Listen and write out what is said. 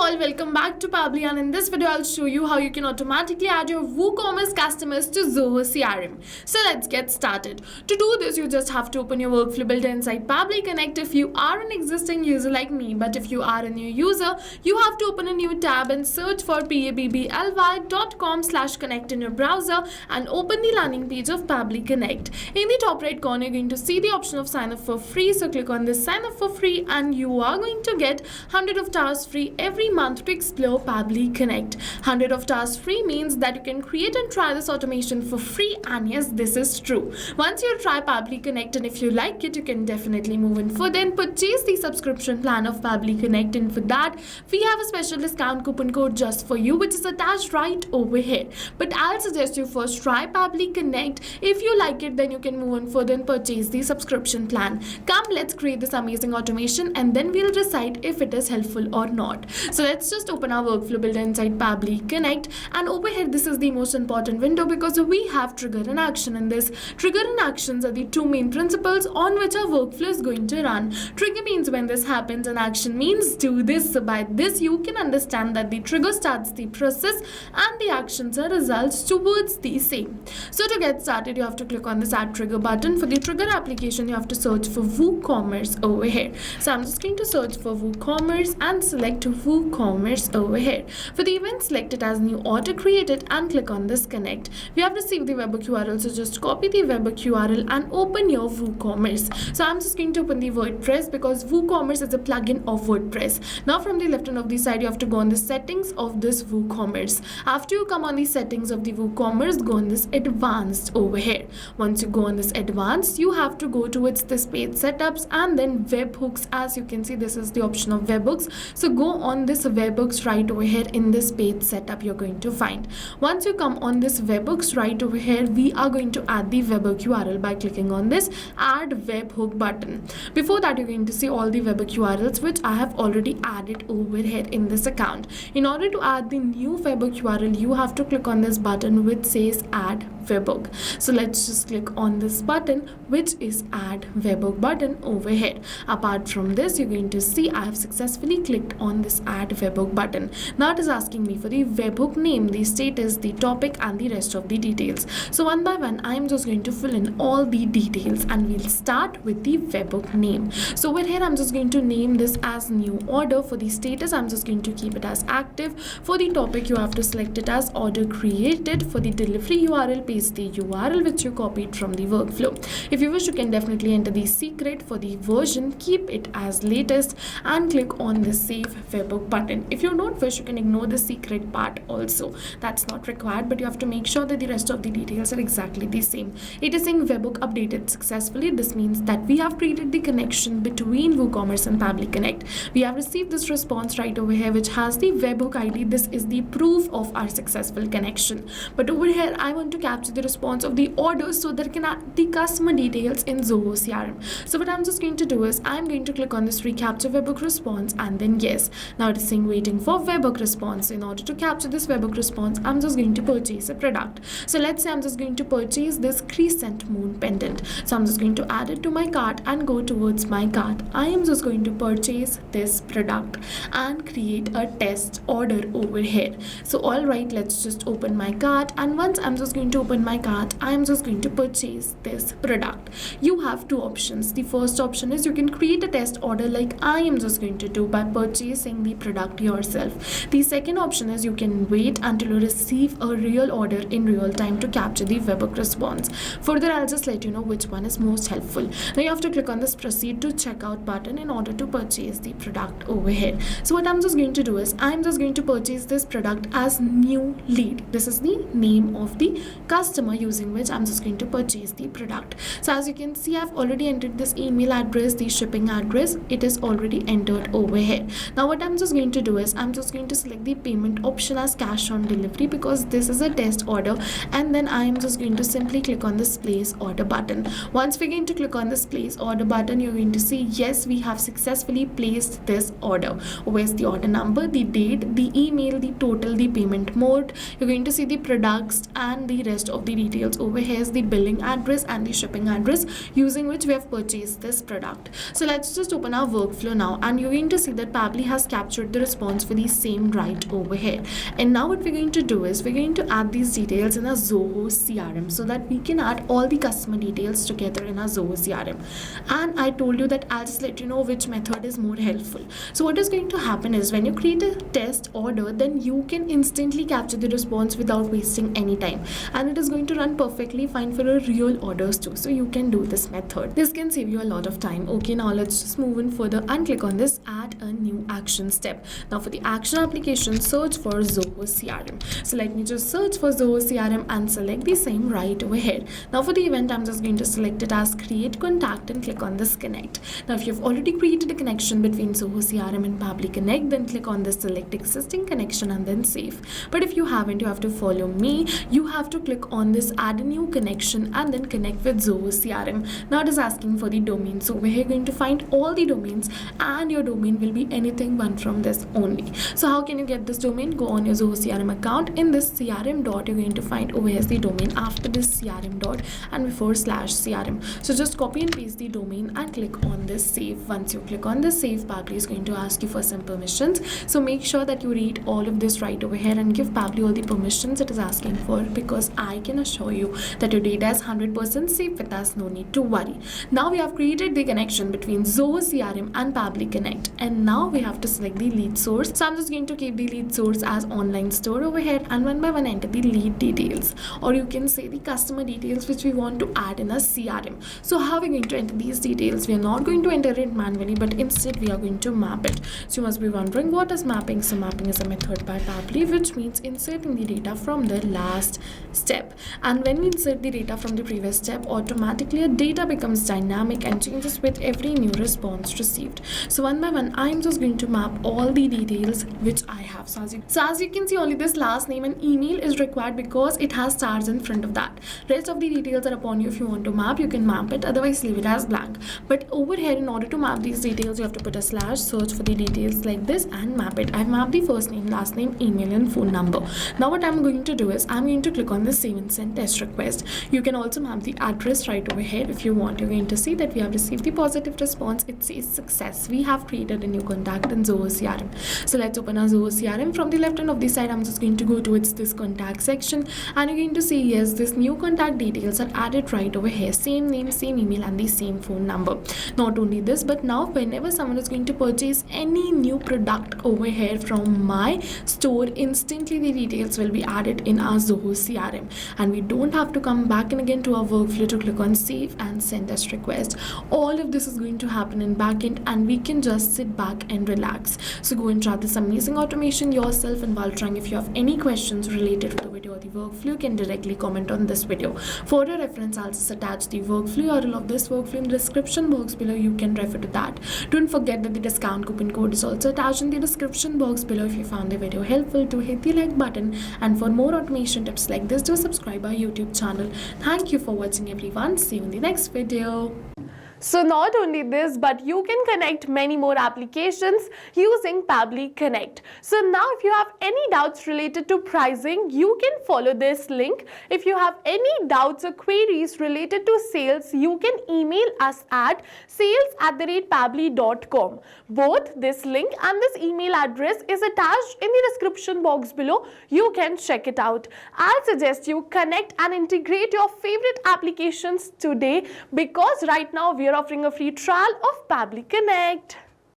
all, welcome back to Pabbly, and in this video I'll show you how you can automatically add your WooCommerce customers to Zoho CRM. So let's get started. To do this, you just have to open your workflow builder inside Pabbly Connect if you are an existing user like me, but if you are a new user, you have to open a new tab and search for pabbly.com/connect in your browser and open the landing page of Pabbly Connect. In the top right corner, you're going to see the option of sign up for free, so click on this sign up for free and you are going to get 100 of tasks free every month to explore Pabbly Connect. 100 of tasks free means that you can create and try this automation for free, and yes, this is true. Once you try Pabbly Connect and if you like it, you can definitely move in further and purchase the subscription plan of Pabbly Connect, and for that we have a special discount coupon code just for you which is attached right over here. But I'll suggest you first try Pabbly Connect. If you like it, then you can move on further and purchase the subscription plan. Come, let's create this amazing automation and then we'll decide if it is helpful or not. So let's just open our workflow builder inside Pabbly Connect, and over here this is the most important window because we have trigger and action in this. Trigger and actions are the two main principles on which our workflow is going to run. Trigger means when this happens and action means do this. So by this you can understand that the trigger starts the process and the actions are results towards the same. So to get started, you have to click on this add trigger button. For the trigger application, you have to search for WooCommerce over here. So I'm just going to search for WooCommerce and select WooCommerce over here. For the event, select it as new order, create it and click on this connect. We have received the webhook URL, so just copy the webhook URL and open your WooCommerce. So I'm just going to open the WordPress because WooCommerce is a plugin of WordPress. Now from the left hand of the side, you have to go on the settings of this WooCommerce. After you come on the settings of the WooCommerce, go on this advanced over here. Once you go on this advanced, you have to go towards this page setups and then webhooks. As you can see, this is the option of webhooks. So go on this webhooks right over here in this page setup you're going to find. Once you come on this webhooks right over here, we are going to add the webhook URL by clicking on this add webhook button. Before that, you're going to see all the webhook URLs which I have already added over here in this account. In order to add the new webhook URL, you have to click on this button which says add webhook. So let's just click on this button which is add webhook button over here. Apart from this, you're going to see I have successfully clicked on this add webhook button. Now it is asking me for the webhook name, the status, the topic and the rest of the details. So one by one, I am just going to fill in all the details and we'll start with the webhook name. So over here, I'm just going to name this as new order. For the status, I'm just going to keep it as active. For the topic, you have to select it as order created. For the delivery URL, paste the URL which you copied from the workflow. If you wish, you can definitely enter the secret. For the version, keep it as latest and click on the save webhook button. If you don't wish, you can ignore the secret part also. That's not required, but you have to make sure that the rest of the details are exactly the same. It is saying webhook updated successfully. This means that we have created the connection between WooCommerce and Pabbly Connect. We have received this response right over here which has the webhook ID. This is the proof of our successful connection. But over here, I want to capture the response of the order so that I can add the customer details in Zoho CRM. So what I'm just going to do is I'm going to click on this recapture webhook response and then yes. Now it is saying waiting for webhook response. In order to capture this webhook response, I'm just going to purchase a product. So let's say I'm just going to purchase this crescent moon pendant. So I'm just going to add it to my cart and go towards my cart. I am just going to purchase this product and create a test order over here. So alright, let's just open my cart, and once I'm just going to open my cart, I'm just going to purchase this product. You have two options. The first option is you can create a test order like I am just going to do by purchasing the product yourself. The second option is you can wait until you receive a real order in real time to capture the webhook response. Further, I'll just let you know which one is most helpful. Now you have to click on this proceed to checkout button in order to purchase the product over here. So what I'm just going to do is I'm just going to purchase this product as new lead. This is the name of the customer using which I'm just going to purchase the product. So as you can see, I've already entered this email address, the shipping address. It is already entered over here. Now what I'm just going to do is I'm just going to select the payment option as cash on delivery because this is a test order, and then I am just going to simply click on this place order button. Once we're going to click on this place order button, you're going to see yes, we have successfully placed this order. Where's the order number, the date, the email, the total, the payment mode. You're going to see the products and the rest of the details. Over here is the billing address and the shipping address using which we have purchased this product. So let's just open our workflow now, and you're going to see that Pabbly has captured the response for the same right over here. And now what we're going to do is we're going to add these details in a Zoho CRM so that we can add all the customer details together in our Zoho CRM. And I told you that I'll just let you know which method is more helpful. So what is going to happen is when you create a test order, then you can instantly capture the response without wasting any time, and it is going to run perfectly fine for a real orders too. So you can do this method. This can save you a lot of time. Okay, now let's just move in further and click on this add a new action step. Now for the action application, search for Zoho CRM. So let me just search for Zoho CRM and select the same right over here. Now for the event, I'm just going to select it as create contact and click on this connect. Now if you've already created a connection between Zoho CRM and Pabbly Connect, then click on this select existing connection and then save. But if you haven't, you have to follow me. You have to click on this add a new connection and then connect with Zoho CRM. Now it is asking for the domain. So we're going to find all the domains, and your domain will be anything one from this only. So how can you get this domain? Go on your Zoho CRM account. In this CRM dot, you're going to find over here the domain after this CRM dot and before /CRM. So just copy and paste the domain and click on this save. Once you click on this save, Pabbly is going to ask you for some permissions. So make sure that you read all of this right over here and give Pabbly all the permissions it is asking for, because I can assure you that your data is 100% safe with us. No need to worry. Now we have created the connection between Zoho CRM and Pabbly Connect, and now we have to select the lead source. So I'm just going to keep the lead source as online store over here, and one by one enter the lead details, or you can say the customer details which we want to add in a CRM. So how are we going to enter these details? We are not going to enter it manually, but instead we are going to map it. So you must be wondering, what is mapping? So mapping is a method by Pabbly which means inserting the data from the last step. And when we insert the data from the previous step, automatically a data becomes dynamic and changes with every new response received. So one by one, I'm just going to map all the details which I have. So as you can see, only this last name and email is required because it has stars in front of that. Rest of the details are upon you. If you want to map, you can map it, otherwise leave it as blank. But over here, in order to map these details, you have to put a slash, search for the details like this and map it. I've mapped the first name, last name, email and phone number. Now what I'm going to do is I'm going to click on the save and send test request. You can also map the address right over here if you want. You're going to see that we have received the positive response. It says success. We have created a new contact in Zoho CRM. So let's open our Zoho CRM. From the left hand of the side, I'm just going to go towards this contact section, and you're going to see yes, this new contact details are added right over here. Same name, same email and the same phone number. Not only this, but now whenever someone is going to purchase any new product over here from my store, instantly the details will be added in our Zoho CRM, and we don't have to come back and again to our workflow to click on save and send test request. All of this is going to happen in backend, and we can just sit back and relax. So go and try this amazing automation yourself, and while trying, if you have any questions related to the video or the workflow, you can directly comment on this video. For your reference, I'll just attach the workflow URL of this workflow in the description box below. You can refer to that. Don't forget that the discount coupon code is also attached in the description box below. If you found the video helpful, to hit the like button, and for more automation tips like this, do subscribe our YouTube channel. Thank you for watching, everyone. See you in the next video. So not only this, but you can connect many more applications using Pabbly Connect. So now if you have any doubts related to pricing, you can follow this link. If you have any doubts or queries related to sales, you can email us at sales@pabbly.com. Both this link and this email address is attached in the description box below. You can check it out. I'll suggest you connect and integrate your favorite applications today, because right now we are offering a free trial of Pabbly Connect.